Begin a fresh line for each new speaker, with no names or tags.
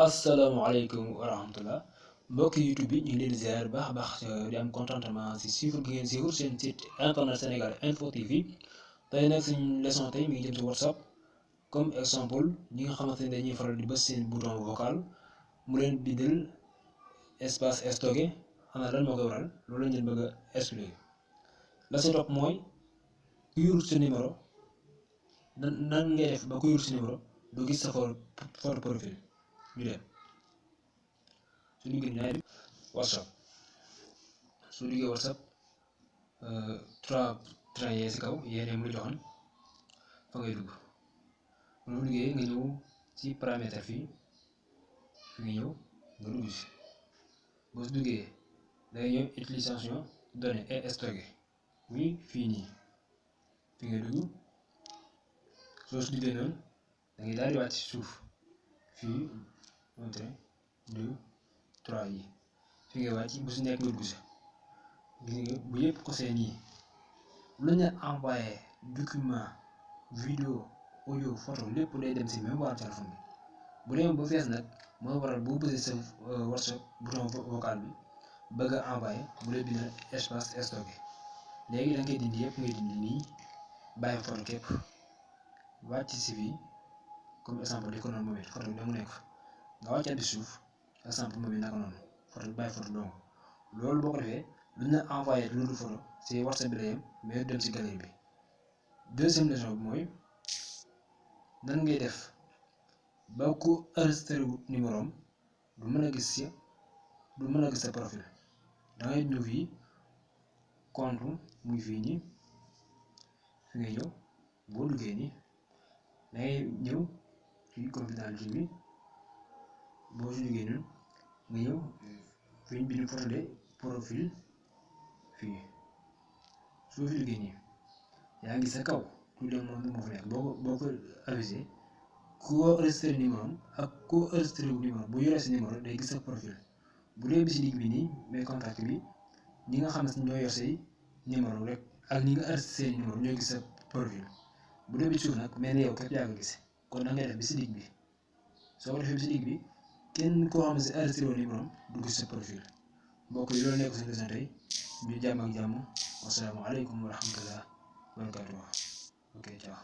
asalaamaaleykum wa rahmatullah mbokki YouTube bi ñu ngi leen di ziar baax a baax di am contentement si suivre gi ngeen suivre seen site internet Sénégal Info TV tey nag suñu leçon tey mi ngi jëm si WhatsApp comme exemple ñi nga xamante ne dañuy faral di bës seen bouton vocal mu leen bindal espace stocké xanaa lan moo koy waral loolu lañ leen bëgg a expliquer la si topp mooy ku yor sa numéro nan ngay def ba ku yor sa numéro doo gis sa photo profil ñu dem su duggee ñaari WhatsApp su duggee WhatsApp trois traits yee si kaw yéen mu joxoon fa ngay dugg bu ñu duggee nga ñëw ci paramètre fii fi nga ñëw nga dugg si boo si duggee dangay ñëw utilisation données et stocké muy fii nii fi nga dugg soo si duggee noonu dangay daal di wàcc ci suuf fii montré 2 3 yi fi nga wàcc bu si nekk nga dugg si gis nga bu yëpp xosee nii lu ñu envoyé document vidéo audio photo lépp day dem si même waa téléphone bi bu demee ba fees nag moo waral boo bësee sa WhatsApp bouton vocal bi bëgg a envoyé bu lay bind espace stocké léegi da ngay dindi yëpp ngay dindi nii bàyyi photo képp wàcc si fii comme exemple di ko noonu moom it photo bi da mu nekk fa nga wàccaat bi suuf exemple moom it naka noonu photo bi bàyyi photo donc loolu boo ko defee lu ñu la envoyé loolu photo si WhatsApp bi la yem mais dem si galerie bi deuxième leçon bi mooy nan ngay def ba ku enregistré wu numéro am du mën a gis sa profil da ngay ñëw fii compte muy fii nii fi ngay ñëw boo duggee nii da ngay ñëw fii confidentialité bi boo si duggee noonu nga ñëw fi ñu bind photo de profil fii soo fi duggee nii yaa ngi sa kaw tout le monde moo fa nekk boo ko avisé ku enregistré numéro am ak ku enregistré wu numéro bu yoree si numéro day gis sa profil bu dee bi si digg bi nii mais contact bi ñi nga xam ne ñoo yor say numéro rek ak ñi nga enregistré numéro ñooy gis sa profil bu dee bi suuf nag mais ne yow képp yaa ngi gis kon da ngay def bi si digg bi soo ko defee bi si digg bi kenn koo xam ne si enregistré wu numéro am du gis sa profil mbokk yi loolu nekk suñu leçon tey ñu jàmm ak jàmm wasalaamaaleykum wa rahmatullah wa barakatuh ok ciao